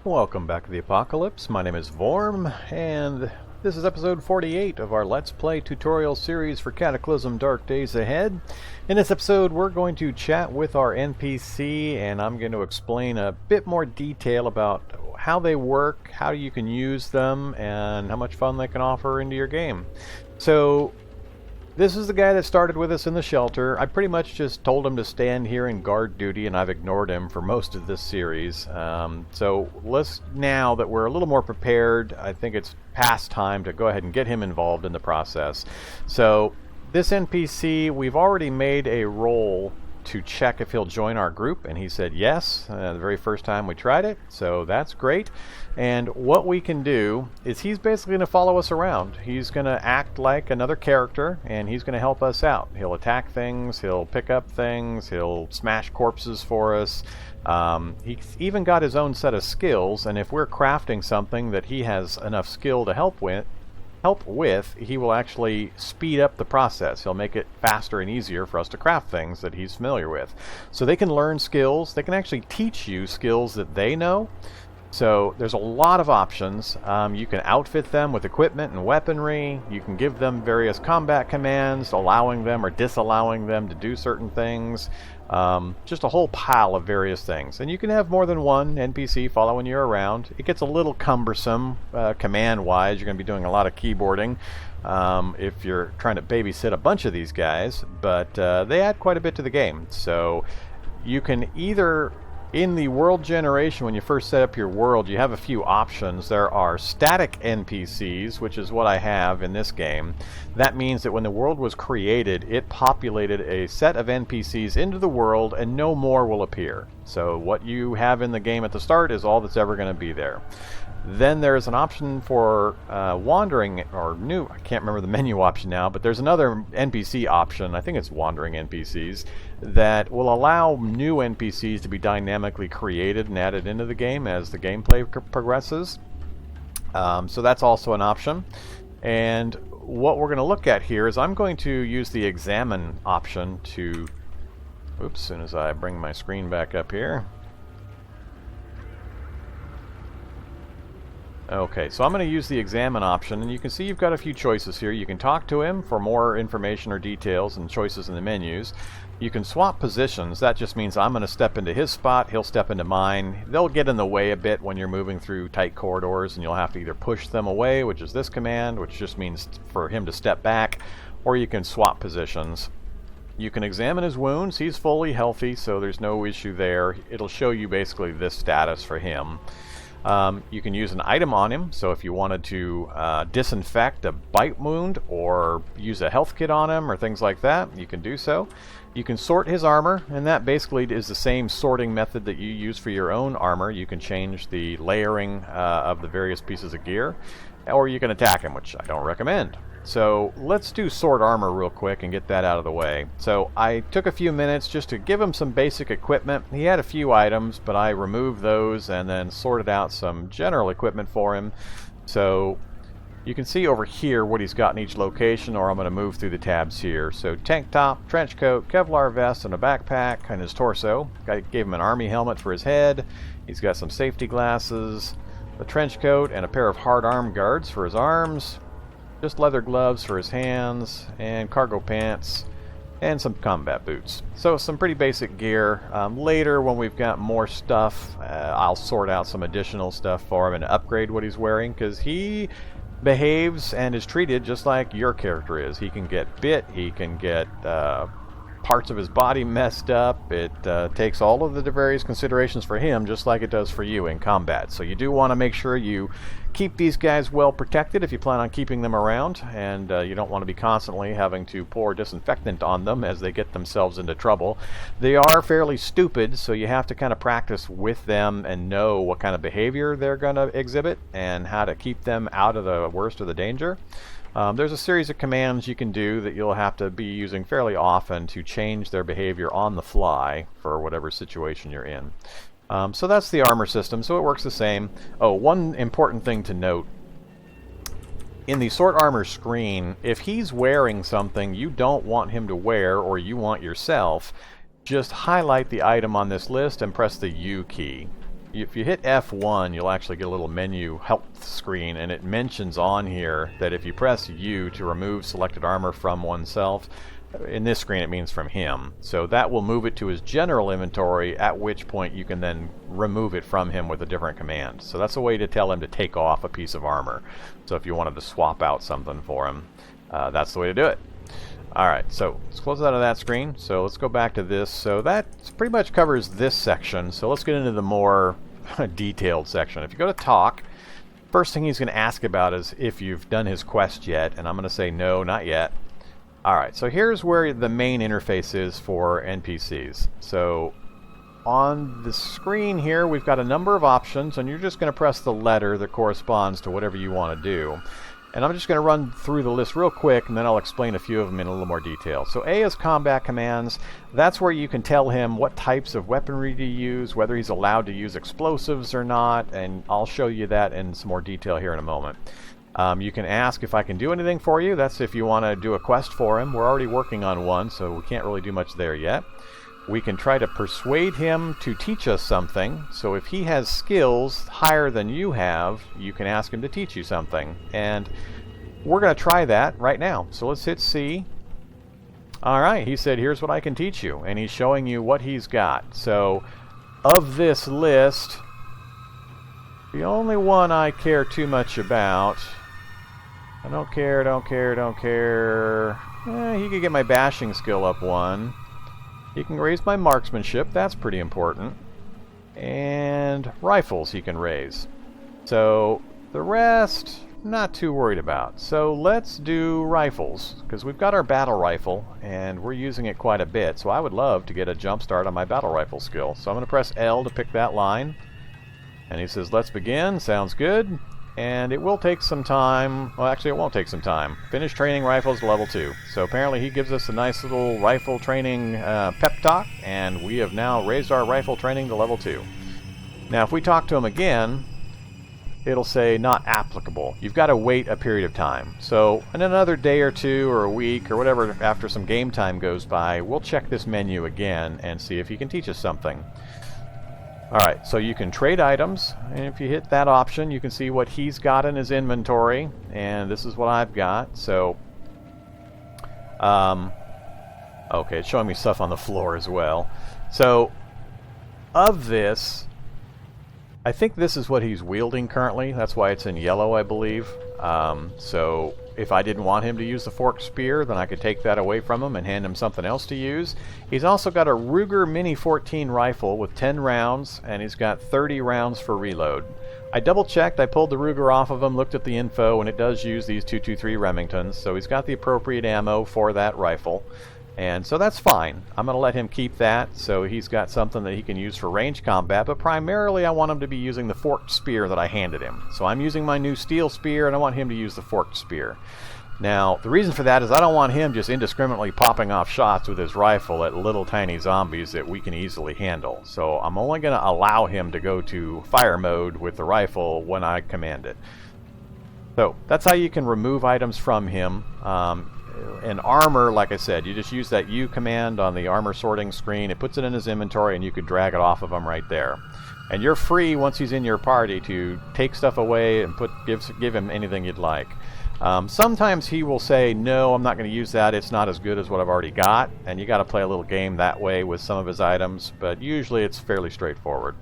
Welcome back to the Apocalypse. My name is Vorm, and this is episode 48 of our Let's Play tutorial series for Cataclysm Dark Days Ahead. In this episode, we're going to chat with our NPC, and I'm going to explain a bit more detail about how they work, how you can use them, and how much fun they can offer into your game. So, this is the guy that started with us in the shelter. I pretty much just told him to stand here and guard duty, and I've ignored him for most of this series. So now that we're a little more prepared, I think it's past time to go ahead and get him involved in the process. So this NPC, we've already made a roll to check if he'll join our group, and he said yes the very first time we tried it, so that's great. And what we can do is he's basically going to follow us around. He's going to act like another character, and he's going to help us out. He'll attack things, he'll pick up things, he'll smash corpses for us. He's even got his own set of skills, and if we're crafting something that he has enough skill to help with, he will actually speed up the process. He'll make it faster and easier for us to craft things that he's familiar with. So they can learn skills. They can actually teach you skills that they know. So there's a lot of options. You can outfit them with equipment and weaponry. You can give them various combat commands, allowing them or disallowing them to do certain things. Just a whole pile of various things. And you can have more than one NPC following you around. It gets a little cumbersome command-wise. You're going to be doing a lot of keyboarding if you're trying to babysit a bunch of these guys. But they add quite a bit to the game. So you can either... In the world generation, when you first set up your world, you have a few options. There are static NPCs, which is what I have in this game. That means that when the world was created, it populated a set of NPCs into the world, and no more will appear. So what you have in the game at the start is all that's ever going to be there. Then there's an option for wandering, or new, I can't remember the menu option now, but there's another NPC option, I think it's wandering NPCs, that will allow new NPCs to be dynamically created and added into the game as the gameplay progresses. So that's also an option. And what we're going to look at here is I'm going to use the examine option to... Oops, as soon as I bring my screen back up here. Okay, so I'm going to use the examine option, and you can see you've got a few choices here. You can talk to him for more information or details and choices in the menus. You can swap positions. That just means I'm going to step into his spot, he'll step into mine. They'll get in the way a bit when you're moving through tight corridors, and you'll have to either push them away, which is this command, which just means for him to step back, or you can swap positions. You can examine his wounds. He's fully healthy, so there's no issue there. It'll show you basically this status for him. You can use an item on him, so if you wanted to disinfect a bite wound or use a health kit on him or things like that, you can do so. You can sort his armor, and that basically is the same sorting method that you use for your own armor. You can change the layering of the various pieces of gear, or you can attack him, which I don't recommend. So let's do sort armor real quick and get that out of the way. So I took a few minutes just to give him some basic equipment. He had a few items, but I removed those and then sorted out some general equipment for him. So you can see over here what he's got in each location, or I'm going to move through the tabs here. So tank top, trench coat, Kevlar vest, and a backpack on his torso. I gave him an army helmet for his head. He's got some safety glasses, a trench coat, and a pair of hard arm guards for his arms. Just leather gloves for his hands, and cargo pants, and some combat boots. So some pretty basic gear. Later, when we've got more stuff, I'll sort out some additional stuff for him and upgrade what he's wearing, because he behaves and is treated just like your character is. He can get bit, he can get parts of his body messed up. It takes all of the various considerations for him just like it does for you in combat. So you do want to make sure you keep these guys well protected if you plan on keeping them around, and you don't want to be constantly having to pour disinfectant on them as they get themselves into trouble. They are fairly stupid, so you have to kind of practice with them and know what kind of behavior they're going to exhibit and how to keep them out of the worst of the danger. There's a series of commands you can do that you'll have to be using fairly often to change their behavior on the fly for whatever situation you're in. So that's the armor system, so it works the same. Oh, one important thing to note. In the sort armor screen, if he's wearing something you don't want him to wear or you want yourself, just highlight the item on this list and press the U key. if you hit F1, you'll actually get a little menu help screen, and it mentions on here that if you press U to remove selected armor from oneself, in this screen it means from him. So that will move it to his general inventory, at which point you can then remove it from him with a different command. So that's a way to tell him to take off a piece of armor. So if you wanted to swap out something for him, that's the way to do it. Alright, so let's close out of that screen. So let's go back to this. So that pretty much covers this section. So let's get into the more detailed section. If you go to talk, first thing he's going to ask about is if you've done his quest yet, and I'm going to say no, not yet. Alright, so here's where the main interface is for NPCs. So on the screen here we've got a number of options, and you're just going to press the letter that corresponds to whatever you want to do. And I'm just going to run through the list real quick, and then I'll explain a few of them in a little more detail. So A is combat commands. That's where you can tell him what types of weaponry to use, whether he's allowed to use explosives or not, and I'll show you that in some more detail here in a moment. You can ask if I can do anything for you. That's if you want to do a quest for him. We're already working on one, so we can't really do much there yet. We can try to persuade him to teach us something. So if he has skills higher than you have, you can ask him to teach you something. And we're going to try that right now. So let's hit C. Alright, he said, here's what I can teach you. And he's showing you what he's got. So of this list, the only one I care too much about, I don't care. He could get my bashing skill up one. He can raise my marksmanship, that's pretty important. And rifles he can raise. So the rest, not too worried about. So let's do rifles, because we've got our battle rifle, and we're using it quite a bit. So I would love to get a jump start on my battle rifle skill. So I'm going to press L to pick that line. And he says, let's begin. Sounds good. And it will take some time. Well, actually, it won't take some time. Finish training rifles level 2. So apparently he gives us a nice little rifle training pep talk, and we have now raised our rifle training to level 2. Now, if we talk to him again, it'll say not applicable. You've got to wait a period of time. So in another day or two or a week or whatever, after some game time goes by, we'll check this menu again and see if he can teach us something. Alright, so you can trade items, and if you hit that option, you can see what he's got in his inventory, and this is what I've got. So, okay, it's showing me stuff on the floor as well. So, of this, I think this is what he's wielding currently. That's why it's in yellow, I believe. So, if I didn't want him to use the forked spear, then I could take that away from him and hand him something else to use. He's also got a Ruger Mini 14 rifle with 10 rounds, and he's got 30 rounds for reload. I double-checked, I pulled the Ruger off of him, looked at the info, and it does use these 223 Remingtons, so he's got the appropriate ammo for that rifle. And so that's fine. I'm going to let him keep that, so he's got something that he can use for range combat, but primarily I want him to be using the forked spear that I handed him. So I'm using my new steel spear, and I want him to use the forked spear. Now, the reason for that is I don't want him just indiscriminately popping off shots with his rifle at little tiny zombies that we can easily handle. So I'm only going to allow him to go to fire mode with the rifle when I command it. So that's how you can remove items from him. In armor, like I said, you just use that U command on the armor sorting screen. It puts it in his inventory, and you can drag it off of him right there. And you're free once he's in your party to take stuff away and give him anything you'd like. Sometimes he will say, no, I'm not going to use that. It's not as good as what I've already got. And you got to play a little game that way with some of his items, but usually it's fairly straightforward.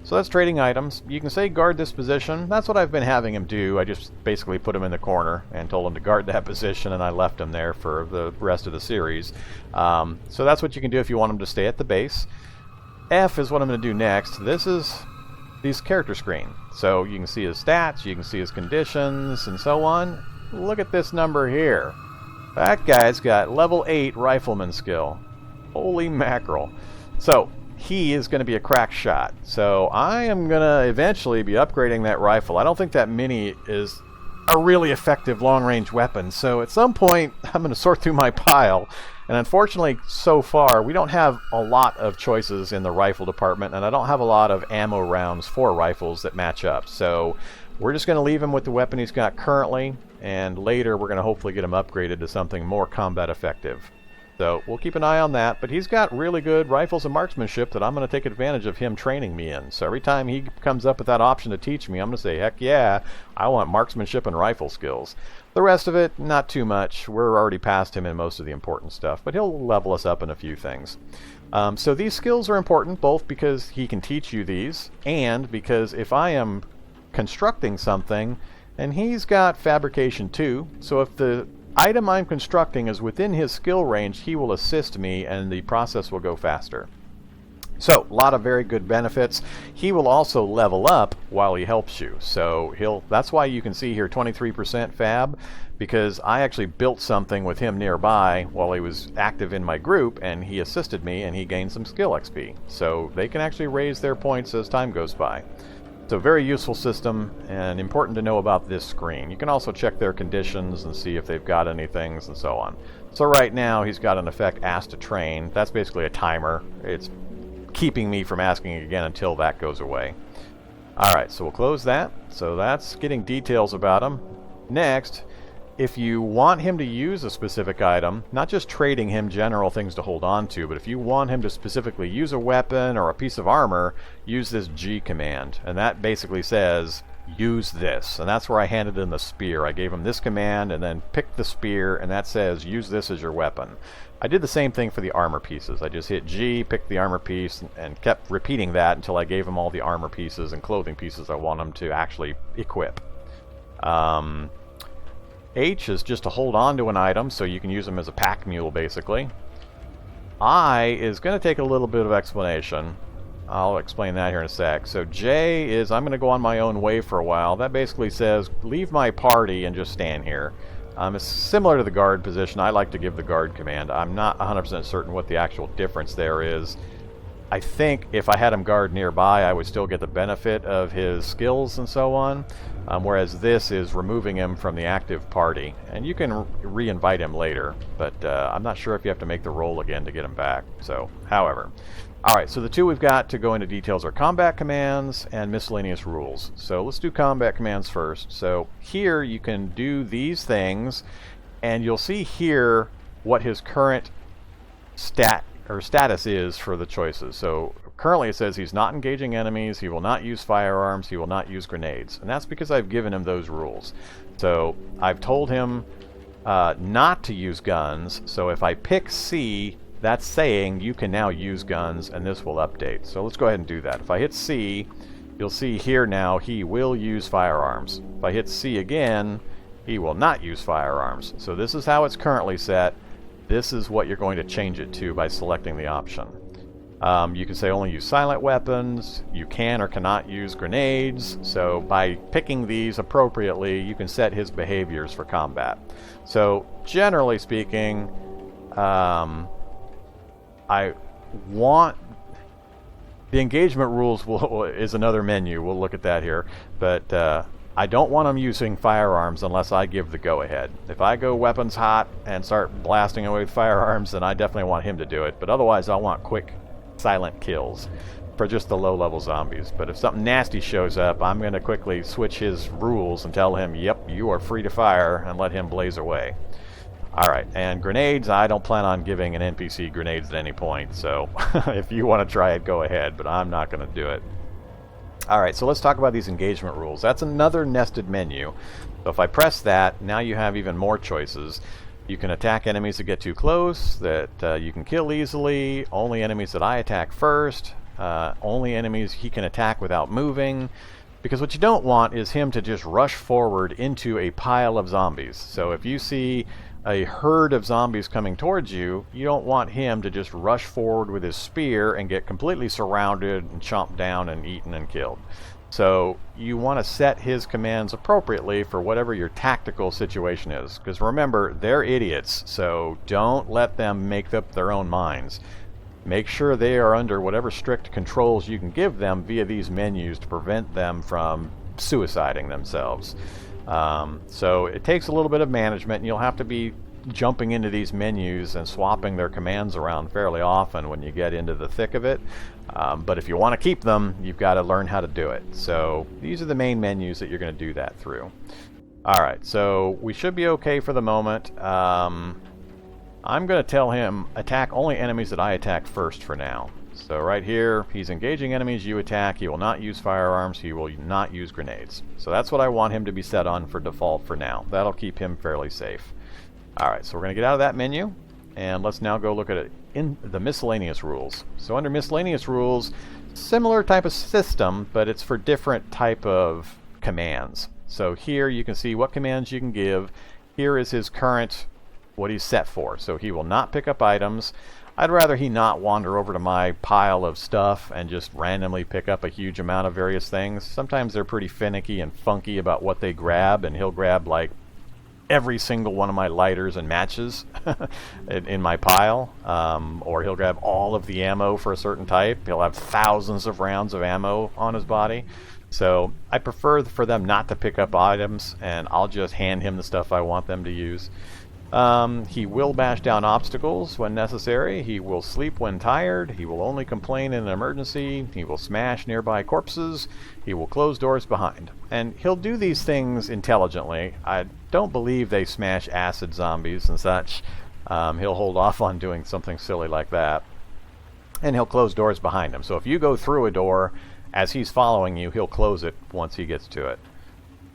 So that's trading items. You can say guard this position. That's what I've been having him do. I just basically put him in the corner and told him to guard that position, and I left him there for the rest of the series. So that's what you can do if you want him to stay at the base. F is what I'm going to do next. This is his character screen. So you can see his stats, you can see his conditions, and so on. Look at this number here. That guy's got level 8 rifleman skill. Holy mackerel. So he is going to be a crack shot. So I am going to eventually be upgrading that rifle. I don't think that Mini is a really effective long-range weapon. So at some point, I'm going to sort through my pile. And unfortunately, so far, we don't have a lot of choices in the rifle department, and I don't have a lot of ammo rounds for rifles that match up. So we're just going to leave him with the weapon he's got currently, and later we're going to hopefully get him upgraded to something more combat effective. So we'll keep an eye on that, but he's got really good rifles and marksmanship that I'm going to take advantage of him training me in. So every time he comes up with that option to teach me, I'm going to say, heck yeah, I want marksmanship and rifle skills. The rest of it, not too much. We're already past him in most of the important stuff, but he'll level us up in a few things. So these skills are important, both because he can teach you these, and because if I am constructing something, and he's got fabrication too, so if the item I'm constructing is within his skill range, he will assist me and the process will go faster. So, a lot of very good benefits. He will also level up while he helps you. So that's why you can see here 23% fab, because I actually built something with him nearby while he was active in my group, and he assisted me and he gained some skill XP. So they can actually raise their points as time goes by. So very useful system, and important to know about this screen. You can also check their conditions and see if they've got any things and so on. So right now he's got an effect ask to train. That's basically a timer. It's keeping me from asking again until that goes away. Alright, so we'll close that. So that's getting details about him. Next, if you want him to use a specific item, not just trading him general things to hold on to, but if you want him to specifically use a weapon or a piece of armor, use this G command. And that basically says, use this. And that's where I handed in the spear. I gave him this command and then picked the spear, and that says, use this as your weapon. I did the same thing for the armor pieces. I just hit G, picked the armor piece, and kept repeating that until I gave him all the armor pieces and clothing pieces I want him to actually equip. H is just to hold on to an item, so you can use them as a pack mule, basically. I is going to take a little bit of explanation. I'll explain that here in a sec. So J is I'm going to go on my own way for a while. That basically says leave my party and just stand here. It's similar to the guard position. I like to give the guard command. I'm not 100% certain what the actual difference there is. I think if I had him guard nearby, I would still get the benefit of his skills and so on, whereas this is removing him from the active party. And you can re-invite him later, but I'm not sure if you have to make the roll again to get him back. So, however. Alright, so the two we've got to go into details are combat commands and miscellaneous rules. So let's do combat commands first. So here you can do these things, and you'll see here what his current status is for the choices. So currently it says he's not engaging enemies, he will not use firearms, he will not use grenades. And that's because I've given him those rules. So I've told him not to use guns, so if I pick C, that's saying you can now use guns, and this will update. So let's go ahead and do that. If I hit C, you'll see here now he will use firearms. If I hit C again, he will not use firearms. So this is how it's currently set. This is what you're going to change it to by selecting the option. You can say only use silent weapons. You can or cannot use grenades. So by picking these appropriately, you can set his behaviors for combat. So generally speaking, I want the engagement rules is another menu. We'll look at that here, but I don't want them using firearms unless I give the go-ahead. If I go weapons hot and start blasting away with firearms, then I definitely want him to do it. But otherwise, I want quick, silent kills for just the low-level zombies. But if something nasty shows up, I'm going to quickly switch his rules and tell him, yep, you are free to fire, and let him blaze away. Alright, and grenades, I don't plan on giving an NPC grenades at any point, so if you want to try it, go ahead, but I'm not going to do it. Alright, so let's talk about these engagement rules. That's another nested menu. So if I press that, now you have even more choices. You can attack enemies that get too close, that you can kill easily, only enemies that I attack first, only enemies he can attack without moving. Because what you don't want is him to just rush forward into a pile of zombies. So if you see a herd of zombies coming towards you, you don't want him to just rush forward with his spear and get completely surrounded and chomped down and eaten and killed. So you want to set his commands appropriately for whatever your tactical situation is. Because remember, they're idiots, so don't let them make up their own minds. Make sure they are under whatever strict controls you can give them via these menus to prevent them from suiciding themselves. So it takes a little bit of management, and you'll have to be jumping into these menus and swapping their commands around fairly often when you get into the thick of it. But if you want to keep them, you've got to learn how to do it. So these are the main menus that you're going to do that through. Alright, so we should be okay for the moment. I'm going to tell him attack only enemies that I attack first for now. So right here, he's engaging enemies you attack. He will not use firearms. He will not use grenades. So that's what I want him to be set on for default for now. That'll keep him fairly safe. Alright, so we're going to get out of that menu. And let's now go look at it in the miscellaneous rules. So under miscellaneous rules, similar type of system, but it's for different type of commands. So here you can see what commands you can give. Here is his current, what he's set for. So he will not pick up items. I'd rather he not wander over to my pile of stuff and just randomly pick up a huge amount of various things. Sometimes they're pretty finicky and funky about what they grab, and he'll grab like every single one of my lighters and matches in my pile, or he'll grab all of the ammo for a certain type. He'll have thousands of rounds of ammo on his body. So I prefer for them not to pick up items, and I'll just hand him the stuff I want them to use. He will bash down obstacles when necessary. He will sleep when tired. He will only complain in an emergency. He will smash nearby corpses. He will close doors behind. And he'll do these things intelligently. I don't believe they smash acid zombies and such. He'll hold off on doing something silly like that. And he'll close doors behind him. So if you go through a door, as he's following you, he'll close it once he gets to it.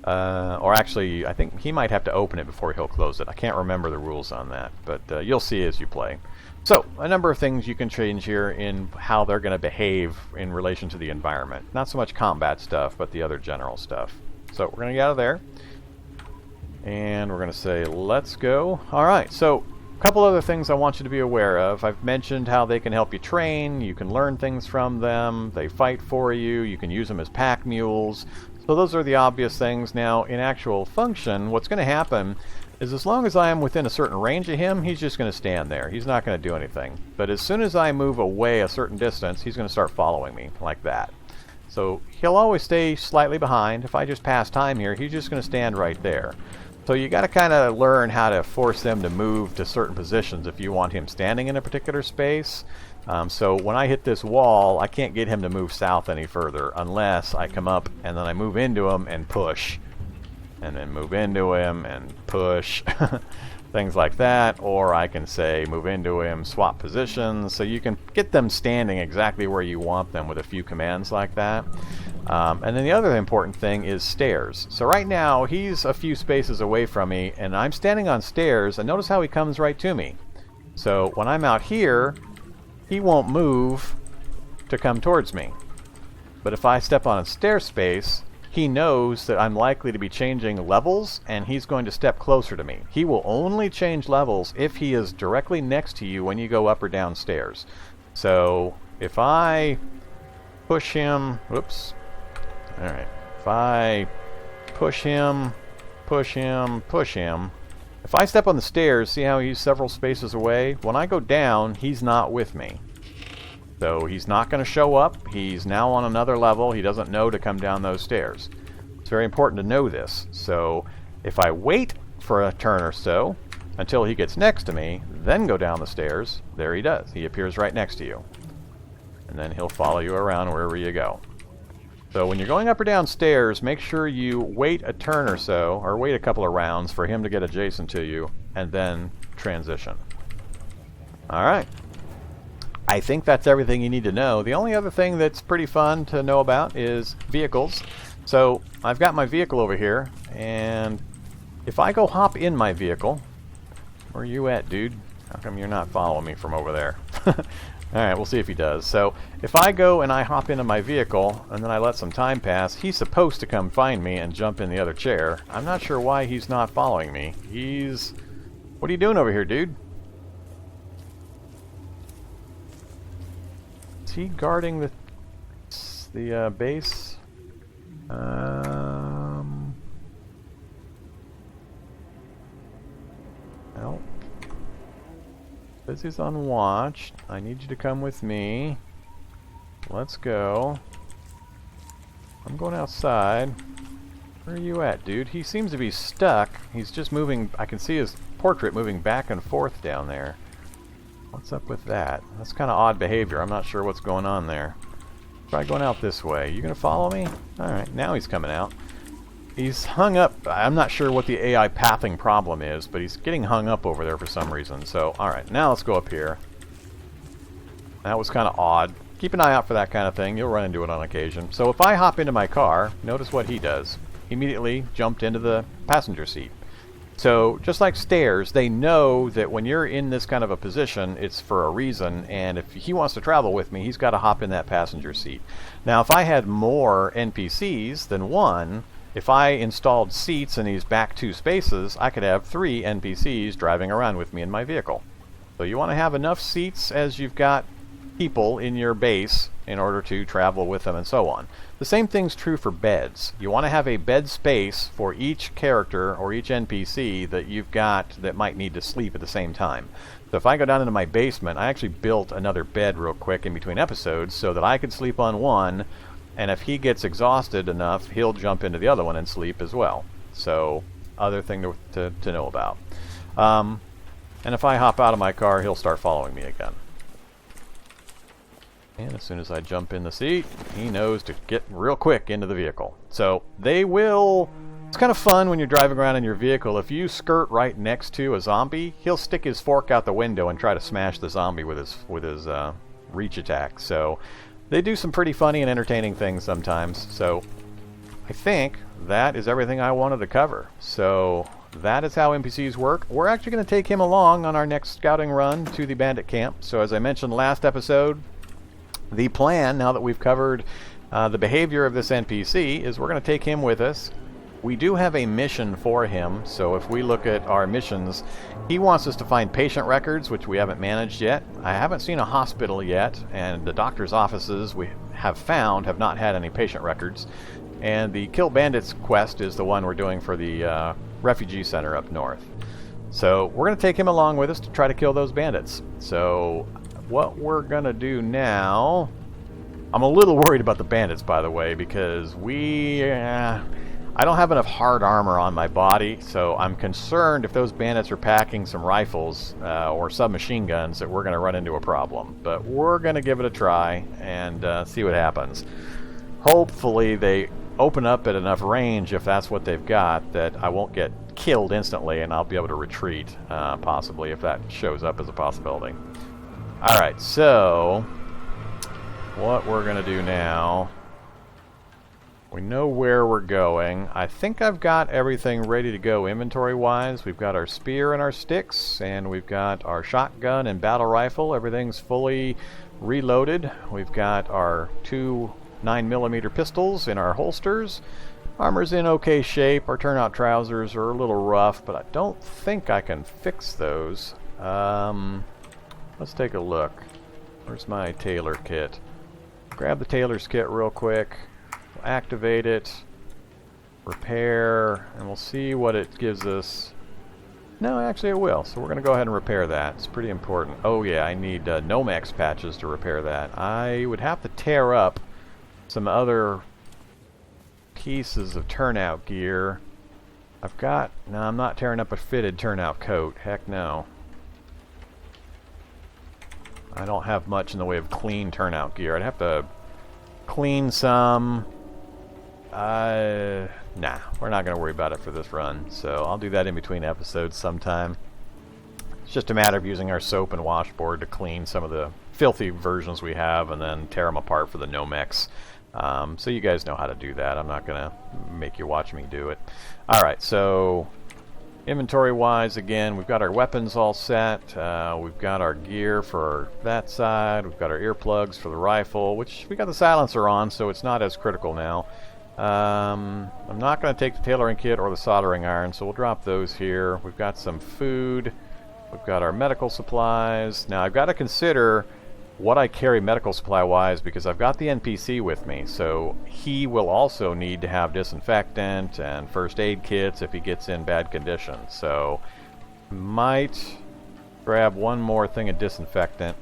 Or actually, I think he might have to open it before he'll close it. I can't remember the rules on that, but you'll see as you play. So, a number of things you can change here in how they're going to behave in relation to the environment. Not so much combat stuff, but the other general stuff. So, we're going to get out of there. And we're going to say, let's go. Alright, so a couple other things I want you to be aware of. I've mentioned how they can help you train. You can learn things from them. They fight for you. You can use them as pack mules. So those are the obvious things. Now, in actual function, what's going to happen is as long as I am within a certain range of him, he's just going to stand there. He's not going to do anything. But as soon as I move away a certain distance, he's going to start following me like that. So he'll always stay slightly behind. If I just pass time here, he's just going to stand right there. So you got to kind of learn how to force them to move to certain positions if you want him standing in a particular space. So when I hit this wall, I can't get him to move south any further unless I come up and then I move into him and push. And then move into him and push. Things like that. Or I can say move into him, swap positions. So you can get them standing exactly where you want them with a few commands like that. And then the other important thing is stairs. So right now he's a few spaces away from me and I'm standing on stairs, and notice how he comes right to me. So when I'm out here, he won't move to come towards me. But if I step on a stair space, he knows that I'm likely to be changing levels, and he's going to step closer to me. He will only change levels if he is directly next to you when you go up or down stairs. So if I push him, whoops. Alright, if I push him, push him, push him, if I step on the stairs, see how he's several spaces away? When I go down, he's not with me. So he's not going to show up. He's now on another level. He doesn't know to come down those stairs. It's very important to know this. So if I wait for a turn or so until he gets next to me, then go down the stairs, there he does. He appears right next to you. And then he'll follow you around wherever you go. So when you're going up or down stairs, make sure you wait a turn or so, or wait a couple of rounds for him to get adjacent to you, and then transition. Alright. I think that's everything you need to know. The only other thing that's pretty fun to know about is vehicles. So I've got my vehicle over here, and if I go hop in my vehicle, where are you at, dude? How come you're not following me from over there? Alright, we'll see if he does. So, if I go and I hop into my vehicle, and then I let some time pass, he's supposed to come find me and jump in the other chair. I'm not sure why he's not following me. What are you doing over here, dude? Is he guarding the base? Well, this is on watch. I need you to come with me. Let's go. I'm going outside. Where are you at, dude? He seems to be stuck. He's just moving. I can see his portrait moving back and forth down there. What's up with that? That's kind of odd behavior. I'm not sure what's going on there. Try going out this way. You gonna follow me? Alright, now he's coming out. He's hung up. I'm not sure what the AI pathing problem is, but he's getting hung up over there for some reason. So, alright, now let's go up here. That was kind of odd. Keep an eye out for that kind of thing. You'll run into it on occasion. So if I hop into my car, notice what he does. He immediately jumped into the passenger seat. So, just like stairs, they know that when you're in this kind of a position, it's for a reason, and if he wants to travel with me, he's got to hop in that passenger seat. Now, if I had more NPCs than one, if I installed seats in these back 2 spaces, I could have 3 NPCs driving around with me in my vehicle. So you want to have enough seats as you've got people in your base in order to travel with them and so on. The same thing's true for beds. You want to have a bed space for each character or each NPC that you've got that might need to sleep at the same time. So if I go down into my basement, I actually built another bed real quick in between episodes so that I could sleep on one, and if he gets exhausted enough, he'll jump into the other one and sleep as well. So, other thing to know about. And if I hop out of my car, he'll start following me again. And as soon as I jump in the seat, he knows to get real quick into the vehicle. So they will... It's kind of fun when you're driving around in your vehicle. If you skirt right next to a zombie, he'll stick his fork out the window and try to smash the zombie with his reach attack. So they do some pretty funny and entertaining things sometimes. So I think that is everything I wanted to cover. So that is how NPCs work. We're actually going to take him along on our next scouting run to the bandit camp. So as I mentioned last episode, the plan, now that we've covered the behavior of this NPC, is we're going to take him with us. We do have a mission for him, so if we look at our missions, he wants us to find patient records, which we haven't managed yet. I haven't seen a hospital yet, and the doctor's offices we have found have not had any patient records. And the Kill Bandits quest is the one we're doing for the refugee center up north. So we're going to take him along with us to try to kill those bandits. So what we're going to do now... I'm a little worried about the bandits, by the way, because I don't have enough hard armor on my body, so I'm concerned if those bandits are packing some rifles or submachine guns that we're going to run into a problem. But we're going to give it a try and see what happens. Hopefully they open up at enough range, if that's what they've got, that I won't get killed instantly and I'll be able to retreat, possibly, if that shows up as a possibility. Alright, so what we're going to do now... We know where we're going. I think I've got everything ready to go inventory-wise. We've got our spear and our sticks, and we've got our shotgun and battle rifle. Everything's fully reloaded. We've got our 2 9mm pistols in our holsters. Armor's in okay shape. Our turnout trousers are a little rough, but I don't think I can fix those. Let's take a look. Where's my tailor kit? Grab the tailor's kit real quick. Activate it, repair, and we'll see what it gives us. No, actually it will, so we're going to go ahead and repair that. It's pretty important. Oh yeah, I need Nomex patches to repair that. I would have to tear up some other pieces of turnout gear. No, I'm not tearing up a fitted turnout coat. Heck no. I don't have much in the way of clean turnout gear. I'd have to clean some. Nah, we're not going to worry about it for this run, so I'll do that in between episodes sometime. It's just a matter of using our soap and washboard to clean some of the filthy versions we have and then tear them apart for the Nomex. So you guys know how to do that. I'm not going to make you watch me do it. Alright, so inventory-wise, again, we've got our weapons all set. We've got our gear for that side. We've got our earplugs for the rifle, which we got the silencer on, so it's not as critical now. I'm not going to take the tailoring kit or the soldering iron, so we'll drop those here. We've got some food. We've got our medical supplies. Now, I've got to consider what I carry medical supply-wise because I've got the NPC with me, so he will also need to have disinfectant and first aid kits if he gets in bad condition. So, might grab one more thing of disinfectant.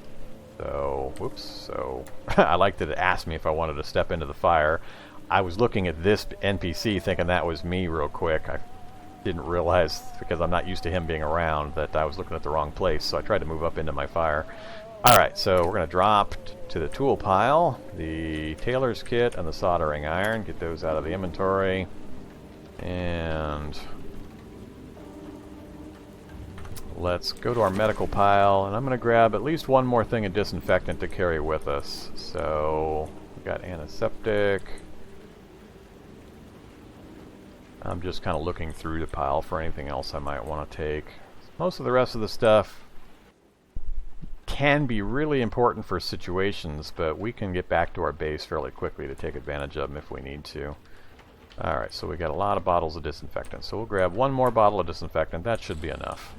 So, whoops. So, I like that it asked me if I wanted to step into the fire. I was looking at this NPC thinking that was me real quick. I didn't realize, because I'm not used to him being around, that I was looking at the wrong place, so I tried to move up into my fire. Alright, so we're going to drop to the tool pile the tailor's kit and the soldering iron, get those out of the inventory. And let's go to our medical pile, and I'm going to grab at least one more thing of disinfectant to carry with us. So we got antiseptic. I'm just kind of looking through the pile for anything else I might want to take. Most of the rest of the stuff can be really important for situations, but we can get back to our base fairly quickly to take advantage of them if we need to. Alright, so we got a lot of bottles of disinfectant. So we'll grab one more bottle of disinfectant. That should be enough.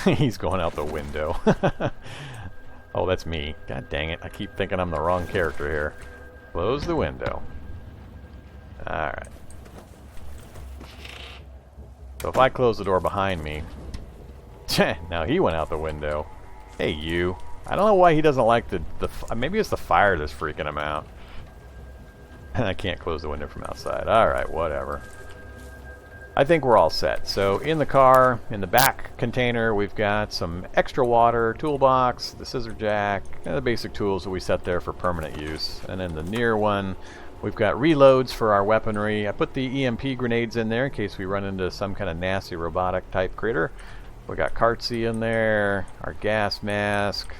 He's going out the window. Oh, that's me. God dang it. I keep thinking I'm the wrong character here. Close the window. Alright. So if I close the door behind me... now he went out the window. Hey, you. I don't know why he doesn't like the maybe it's the fire that's freaking him out. And I can't close the window from outside. Alright, whatever. I think we're all set. So in the car, in the back container, we've got some extra water, toolbox, the scissor jack, and the basic tools that we set there for permanent use. And in the near one, we've got reloads for our weaponry. I put the EMP grenades in there in case we run into some kind of nasty robotic type critter. We got Cartsy in there, our gas mask.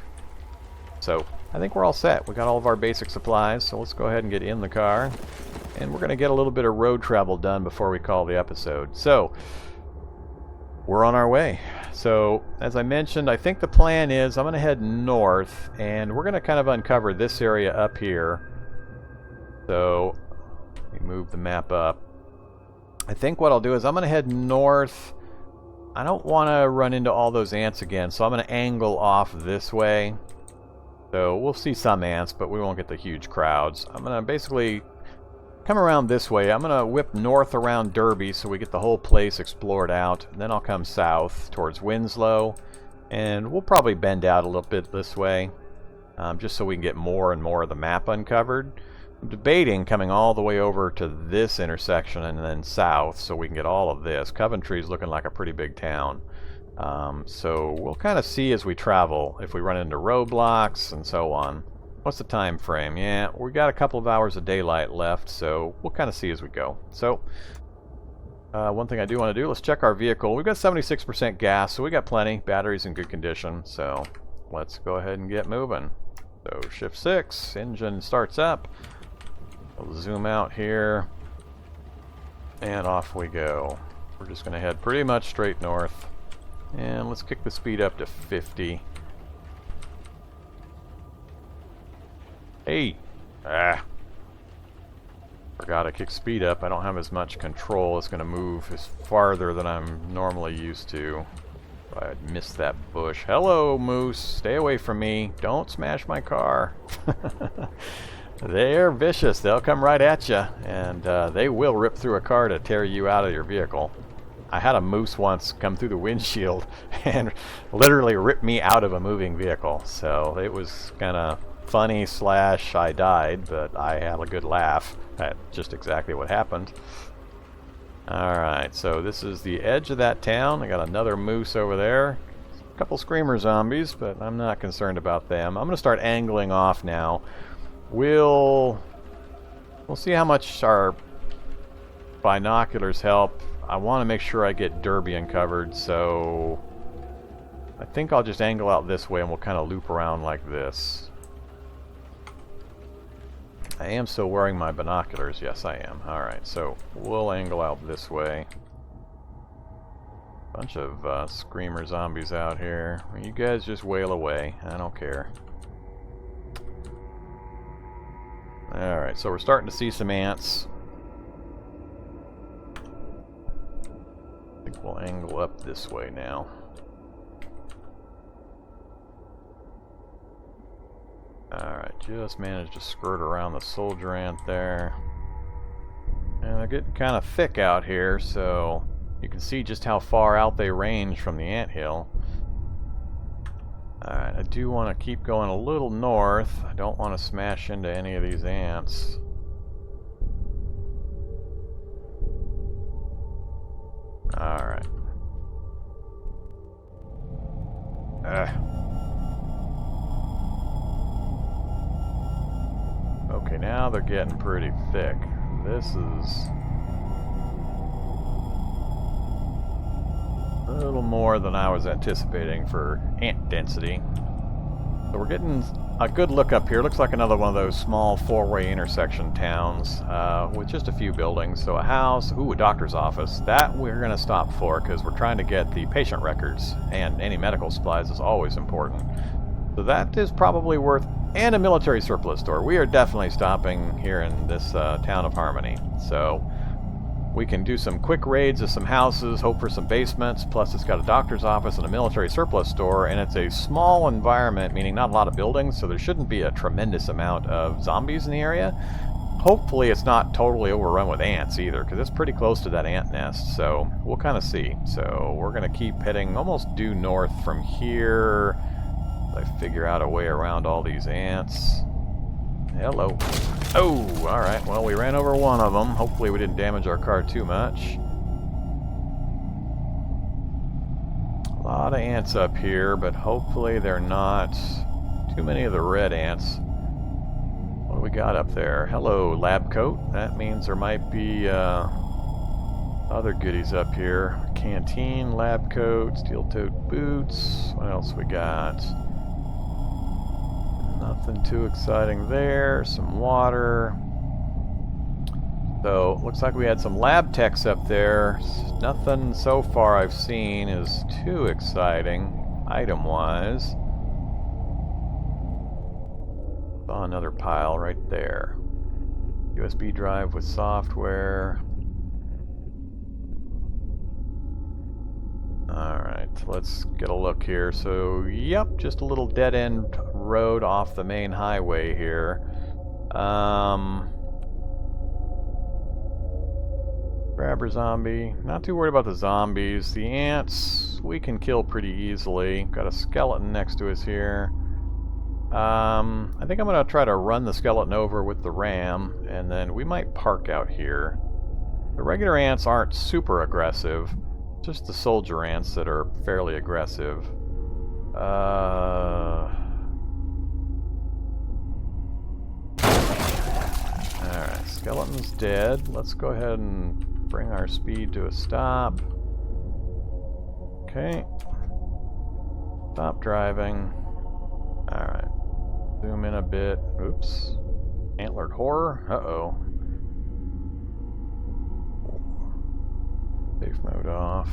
So I think we're all set. We got all of our basic supplies, so let's go ahead and get in the car. And we're going to get a little bit of road travel done before we call the episode. So we're on our way. So as I mentioned, I think the plan is I'm going to head north, and we're going to kind of uncover this area up here. So let me move the map up. I think what I'll do is I'm going to head north. I don't want to run into all those ants again, so I'm going to angle off this way. So we'll see some ants, but we won't get the huge crowds. I'm going to basically come around this way. I'm going to whip north around Derby so we get the whole place explored out. And then I'll come south towards Winslow, and we'll probably bend out a little bit this way, just so we can get more and more of the map uncovered. I'm debating coming all the way over to this intersection and then south so we can get all of this. Coventry's looking like a pretty big town. So we'll kind of see as we travel if we run into roadblocks and so on. What's the time frame? Yeah, we got a couple of hours of daylight left, so we'll kind of see as we go. So one thing I do want to do, let's check our vehicle. We've got 76% gas, so we got plenty. Battery's in good condition, so let's go ahead and get moving. So shift 6, engine starts up. We'll zoom out here, and off we go. We're just going to head pretty much straight north, and let's kick the speed up to 50. Hey! Forgot to kick speed up. I don't have as much control. It's going to move as farther than I'm normally used to. I missed that bush. Hello, moose. Stay away from me. Don't smash my car. They're vicious. They'll come right at you, and they will rip through a car to tear you out of your vehicle. I had a moose once come through the windshield and literally rip me out of a moving vehicle. So it was kind of funny / I died, but I had a good laugh at just exactly what happened. Alright, so this is the edge of that town. I got another moose over there. A couple screamer zombies, but I'm not concerned about them. I'm going to start angling off now. We'll see how much our binoculars help. I want to make sure I get Derby uncovered, so I think I'll just angle out this way and we'll kind of loop around like this. I am still wearing my binoculars. Yes, I am. Alright, so we'll angle out this way. Bunch of screamer zombies out here. You guys just wail away. I don't care. Alright, so we're starting to see some ants. I think we'll angle up this way now. Alright, just managed to skirt around the soldier ant there. And they're getting kind of thick out here, so you can see just how far out they range from the anthill. Alright, I do want to keep going a little north. I don't want to smash into any of these ants. Alright. Okay, now they're getting pretty thick. This is little more than I was anticipating for ant density. So we're getting a good look up here. Looks like another one of those small four-way intersection towns with just a few buildings. So a house, ooh, a doctor's office. That we're going to stop for because we're trying to get the patient records, and any medical supplies is always important. So that is probably worth, and a military surplus store. We are definitely stopping here in this town of Harmony. So we can do some quick raids of some houses, hope for some basements, plus it's got a doctor's office and a military surplus store, and it's a small environment, meaning not a lot of buildings, so there shouldn't be a tremendous amount of zombies in the area. Hopefully it's not totally overrun with ants either, because it's pretty close to that ant nest, so we'll kind of see. So we're going to keep heading almost due north from here. I figure out a way around all these ants. Hello. Oh, alright. Well, we ran over one of them. Hopefully we didn't damage our car too much. A lot of ants up here, but hopefully they're not too many of the red ants. What do we got up there? Hello, lab coat. That means there might be other goodies up here. Canteen, lab coat, steel-toed boots. What else we got? Nothing too exciting there. Some water. So, looks like we had some lab techs up there. Nothing so far I've seen is too exciting, item-wise. Saw another pile right there. USB drive with software. Alright, let's get a look here. So, yep, just a little dead-end road off the main highway here. Grabber zombie. Not too worried about the zombies. The ants, we can kill pretty easily. Got a skeleton next to us here. I think I'm going to try to run the skeleton over with the ram, and then we might park out here. The regular ants aren't super aggressive. Just the soldier ants that are fairly aggressive. Alright, skeleton's dead. Let's go ahead and bring our speed to a stop. Okay. Stop driving. Alright. Zoom in a bit. Oops. Antlered horror? Uh-oh. Safe mode off.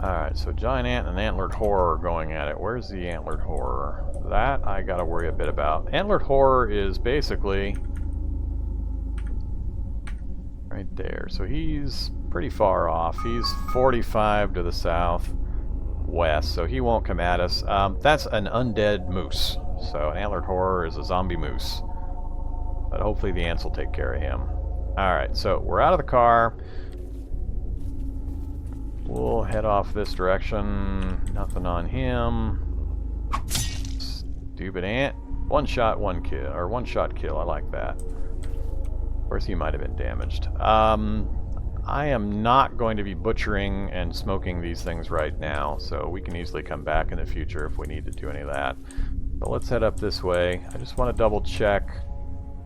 Alright, so giant ant and antlered horror going at it. Where's the antlered horror? That I gotta worry a bit about. Antlered horror is basically right there. So he's pretty far off. He's 45 to the south west, so he won't come at us. That's an undead moose. So an antlered horror is a zombie moose. But hopefully the ants will take care of him. Alright, so we're out of the car. We'll head off this direction. Nothing on him. Stupid ant. One shot, one kill. Or one shot kill. I like that. Of course, he might have been damaged. I am not going to be butchering and smoking these things right now, so we can easily come back in the future if we need to do any of that. So let's head up this way. I just want to double check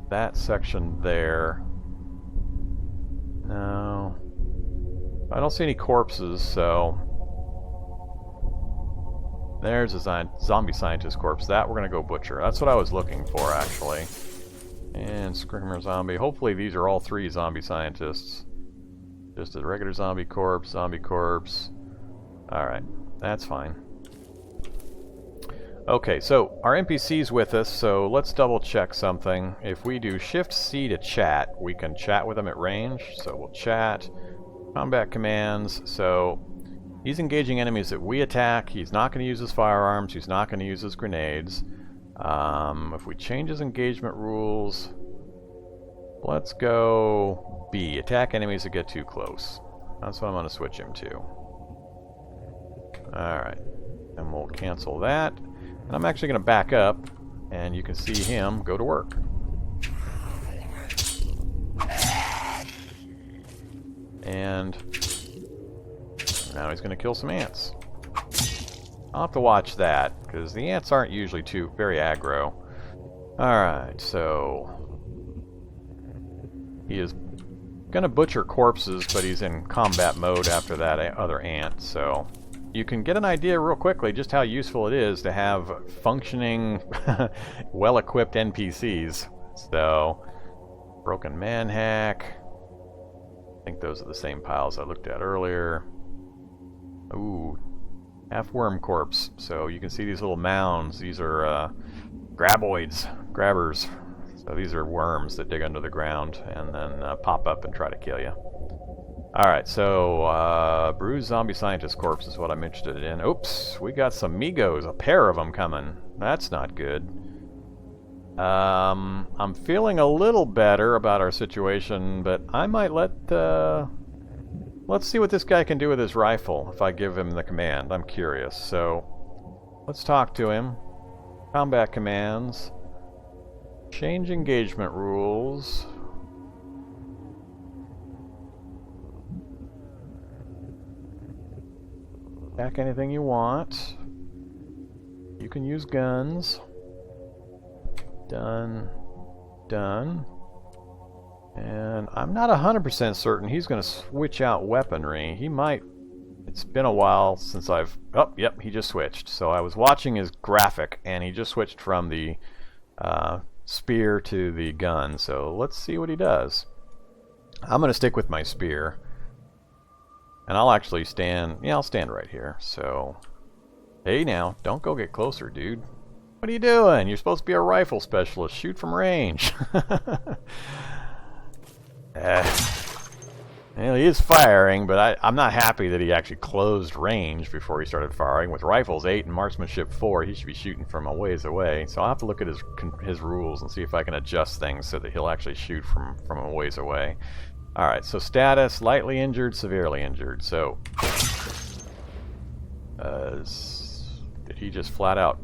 that section there. No. I don't see any corpses, so... There's a zombie scientist corpse. That we're going to go butcher. That's what I was looking for, actually. And Screamer zombie. Hopefully these are all three zombie scientists. Just a regular zombie corpse. Alright, that's fine. Okay, so our NPC's with us, so let's double check something. If we do Shift-C to chat, we can chat with them at range. So we'll chat. Combat commands. So he's engaging enemies that we attack. He's not going to use his firearms. He's not going to use his grenades. If we change his engagement rules, let's go B. Attack enemies that get too close. That's what I'm going to switch him to. Alright. And we'll cancel that. And I'm actually going to back up, and you can see him go to work. And now he's going to kill some ants. I'll have to watch that, because the ants aren't usually very aggro. Alright, so He is gonna butcher corpses, but he's in combat mode after that other ant, so you can get an idea real quickly just how useful it is to have functioning, well-equipped NPCs. So, broken manhack. I think those are the same piles I looked at earlier. Ooh, half worm corpse. So you can see these little mounds. These are grabbers. So these are worms that dig under the ground and then pop up and try to kill you. Alright, so bruised zombie scientist corpse is what I'm interested in. Oops, we got some Migos, a pair of them coming. That's not good. I'm feeling a little better about our situation, but I might let's see what this guy can do with his rifle if I give him the command. I'm curious. So, let's talk to him. Combat commands. Change engagement rules. Attack anything you want. You can use guns. Done. Done. And I'm not 100% certain he's going to switch out weaponry. He might. It's been a while since I've... Oh, yep, he just switched. So I was watching his graphic, and he just switched from the spear to the gun. So let's see what he does. I'm going to stick with my spear. And I'll actually stand... Yeah, I'll stand right here. So... Hey now, don't go get closer, dude. What are you doing? You're supposed to be a rifle specialist. Shoot from range. Well, he is firing, but I'm not happy that he actually closed range before he started firing. With rifles 8 and marksmanship 4, he should be shooting from a ways away. So I'll have to look at his rules and see if I can adjust things so that he'll actually shoot from a ways away. Alright, so status, lightly injured, severely injured. So, did he just flat out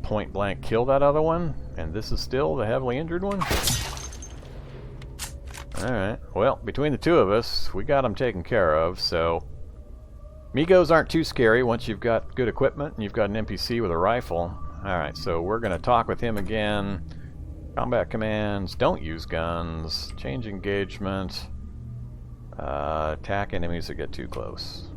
point blank kill that other one? And this is still the heavily injured one? Alright, well, between the two of us, we got them taken care of, so... Migos aren't too scary once you've got good equipment and you've got an NPC with a rifle. Alright, so we're going to talk with him again. Combat commands, don't use guns, change engagement, attack enemies that get too close.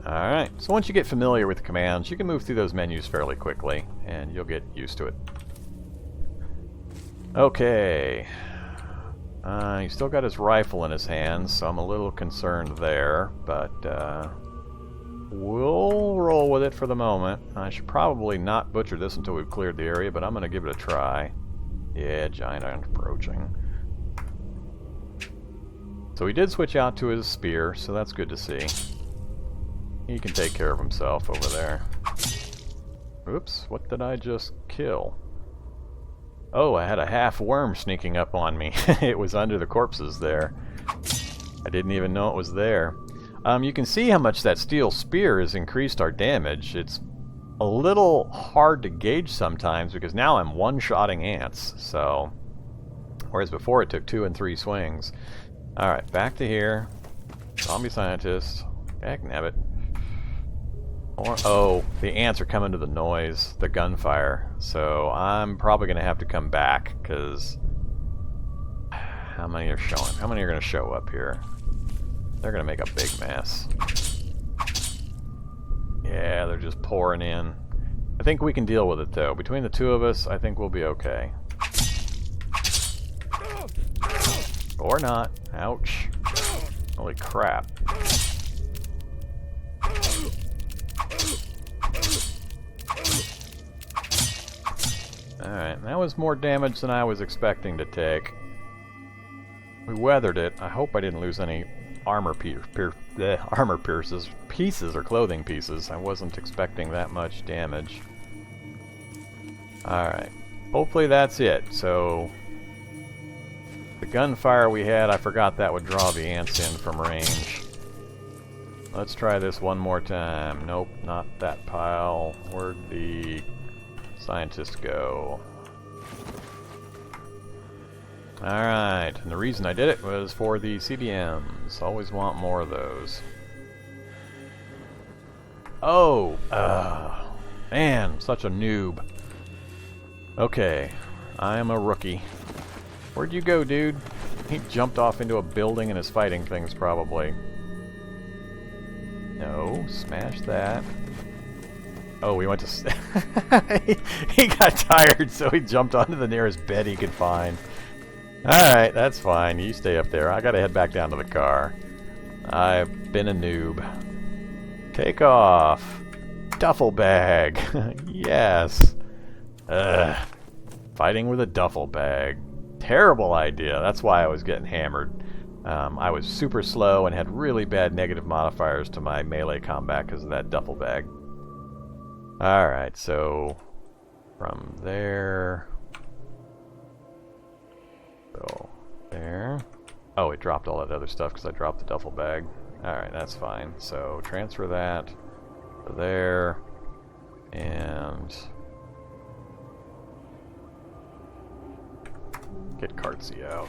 Alright, so once you get familiar with the commands, you can move through those menus fairly quickly, and you'll get used to it. Okay. He's still got his rifle in his hands, so I'm a little concerned there, but we'll roll with it for the moment. I should probably not butcher this until we've cleared the area, but I'm going to give it a try. Yeah, giant ant approaching. So he did switch out to his spear, so that's good to see. He can take care of himself over there. Oops, what did I just kill? Oh, I had a half worm sneaking up on me. It was under the corpses there. I didn't even know it was there. You can see how much that steel spear has increased our damage. It's a little hard to gauge sometimes because now I'm one-shotting ants. So, whereas before it took 2 and 3 swings. Alright, back to here. Zombie scientist. Heck nabbit. Oh, the ants are coming to the noise, the gunfire. So I'm probably going to have to come back because how many are showing? How many are going to show up here? They're going to make a big mess. Yeah, they're just pouring in. I think we can deal with it though. Between the two of us, I think we'll be okay. Or not. Ouch. Holy crap. Alright, that was more damage than I was expecting to take. We weathered it. I hope I didn't lose any armor pieces or clothing pieces. I wasn't expecting that much damage. Alright, hopefully that's it. So, the gunfire we had, I forgot that would draw the ants in from range. Let's try this one more time. Nope, not that pile. Where'd the scientist go? Alright, and the reason I did it was for the CBMs. Always want more of those. Oh! Man, such a noob. Okay, I am a rookie. Where'd you go, dude? He jumped off into a building and is fighting things, probably. No, smash that. Oh, we went to... he got tired, so he jumped onto the nearest bed he could find. Alright, that's fine. You stay up there. I gotta head back down to the car. I've been a noob. Take off. Duffel bag. Yes. Ugh. Fighting with a duffel bag. Terrible idea. That's why I was getting hammered. I was super slow and had really bad negative modifiers to my melee combat because of that duffel bag. Alright, so from there... So, there. Oh, it dropped all that other stuff because I dropped the duffel bag. Alright, that's fine. So, transfer that to there. And... get Cartsy out.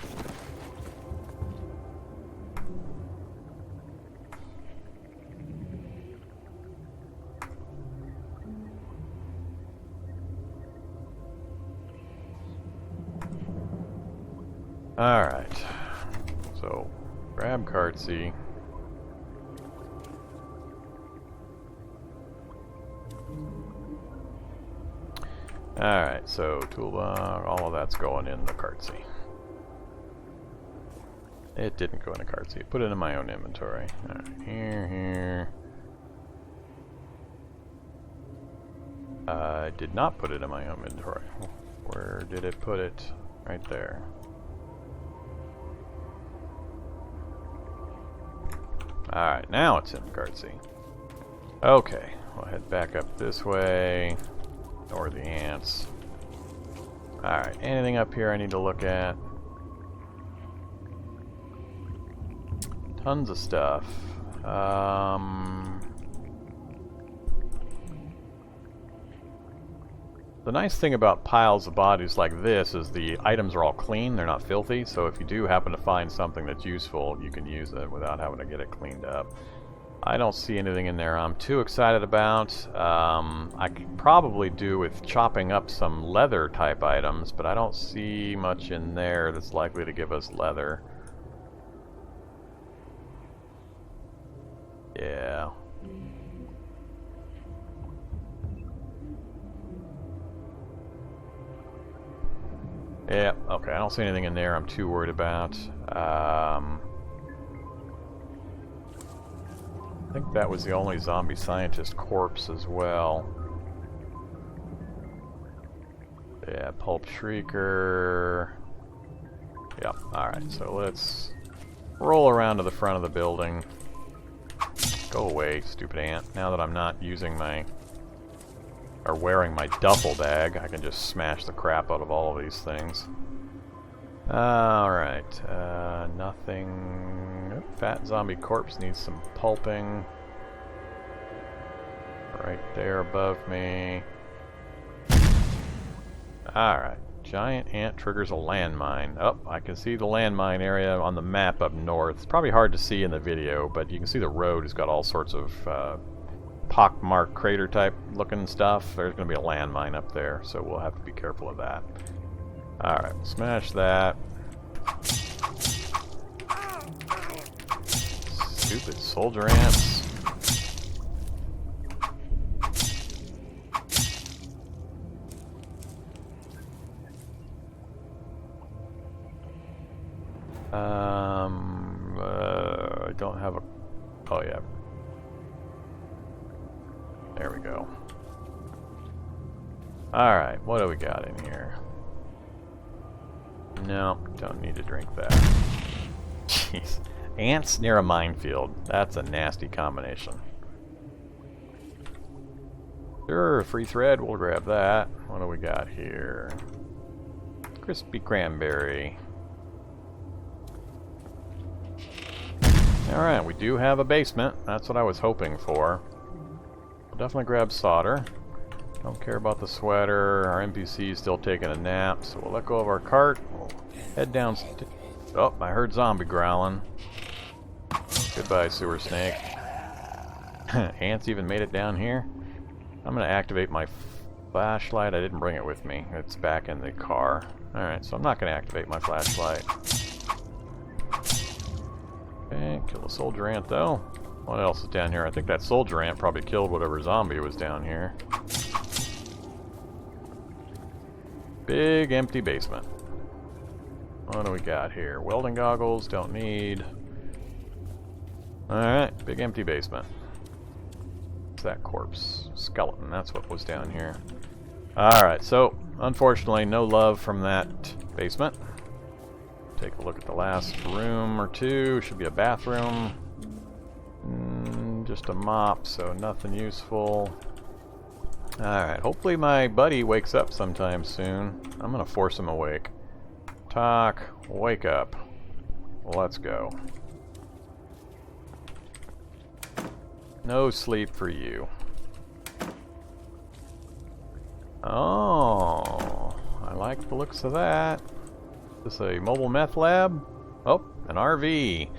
Alright, so grab Cartsy. Alright, so toolbar, all of that's going in the Cartsy. It didn't go in the Cartsy, put it in my own inventory. Alright, here. I did not put it in my own inventory. Where did it put it? Right there. Alright, now it's in the Cartsy. Okay, we'll head back up this way. Ignore the ants. Alright, anything up here I need to look at? Tons of stuff. The nice thing about piles of bodies like this is the items are all clean, they're not filthy, so if you do happen to find something that's useful, you can use it without having to get it cleaned up. I don't see anything in there I'm too excited about. I could probably do with chopping up some leather type items, but I don't see much in there that's likely to give us leather. Yeah. Yeah, okay, I don't see anything in there I'm too worried about. I think that was the only zombie scientist corpse as well. Yeah, Pulp Shrieker. Yep, alright, so let's roll around to the front of the building. Go away, stupid ant. Now that I'm not using my... or wearing my duffel bag, I can just smash the crap out of all of these things. Alright, nothing... Fat zombie corpse needs some pulping. Right there above me. Alright, giant ant triggers a landmine. Oh, I can see the landmine area on the map up north. It's probably hard to see in the video, but you can see the road has got all sorts of pockmarked crater type looking stuff. There's going to be a landmine up there, so we'll have to be careful of that. Alright, smash that. Stupid soldier ants. I don't have a... oh yeah. There we go. Alright, what do we got in here? No, don't need to drink that. Jeez. Ants near a minefield. That's a nasty combination. Sure, free thread, we'll grab that. What do we got here? Crispy cranberry. Alright, we do have a basement. That's what I was hoping for. We'll definitely grab solder. Don't care about the sweater. Our NPC is still taking a nap, so we'll let go of our cart. We'll head down. Oh, I heard zombie growling. Goodbye, sewer snake. Ants even made it down here. I'm going to activate my Flashlight, I didn't bring it with me. It's back in the car. Alright, so I'm not going to activate my flashlight. Okay, kill the soldier ant though. What else is down here? I think that soldier ant probably killed whatever zombie was down here. Big empty basement. What do we got here? Welding goggles, don't need. Alright, big empty basement. What's that corpse? Skeleton, that's what was down here. Alright, so unfortunately no love from that basement. Take a look at the last room or two. Should be a bathroom. Just a mop, so nothing useful. Alright, hopefully my buddy wakes up sometime soon. I'm gonna force him awake. Talk, wake up. Let's go. No sleep for you. Oh, I like the looks of that. Is this a mobile meth lab? Oh, an RV.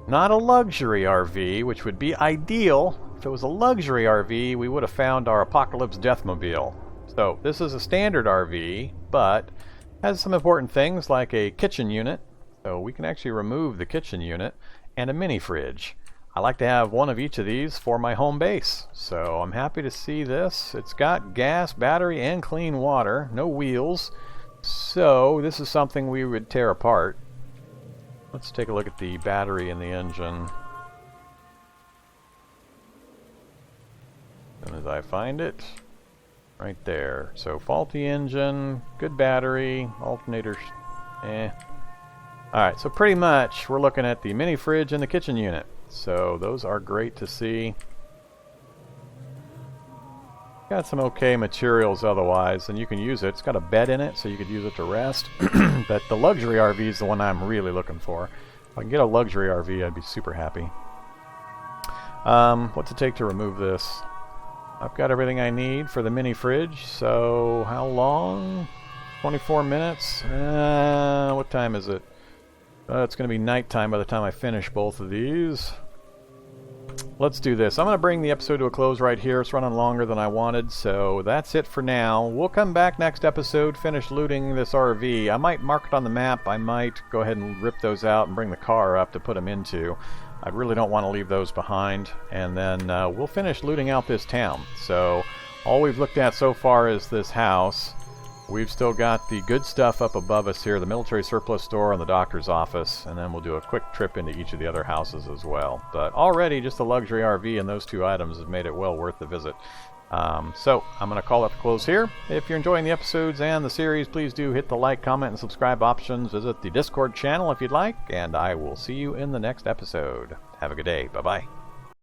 Not a luxury RV, which would be ideal. If it was a luxury RV, we would have found our Apocalypse Deathmobile. So, this is a standard RV, but has some important things like a kitchen unit. So we can actually remove the kitchen unit and a mini fridge. I like to have one of each of these for my home base. So I'm happy to see this. It's got gas, battery, and clean water. No wheels. So this is something we would tear apart. Let's take a look at the battery in the engine. As soon as I find it. Right there. So faulty engine, good battery, alternator, Alright, so pretty much we're looking at the mini fridge and the kitchen unit. So those are great to see. Got some okay materials otherwise, and you can use it. It's got a bed in it, so you could use it to rest. But the luxury RV is the one I'm really looking for. If I can get a luxury RV, I'd be super happy. What's it take to remove this? I've got everything I need for the mini fridge, so how long? 24 minutes? What time is it? It's going to be nighttime by the time I finish both of these. Let's do this. I'm going to bring the episode to a close right here. It's running longer than I wanted, so that's it for now. We'll come back next episode, finish looting this RV. I might mark it on the map. I might go ahead and rip those out and bring the car up to put them into. I really don't want to leave those behind. And then we'll finish looting out this town. So all we've looked at so far is this house. We've still got the good stuff up above us here, the military surplus store and the doctor's office, and then we'll do a quick trip into each of the other houses as well. But already just the luxury RV and those two items has made it well worth the visit. So I'm going to call it the close here. If you're enjoying the episodes and the series, please do hit the like, comment, and subscribe options. Visit the Discord channel if you'd like, and I will see you in the next episode. Have a good day. Bye-bye.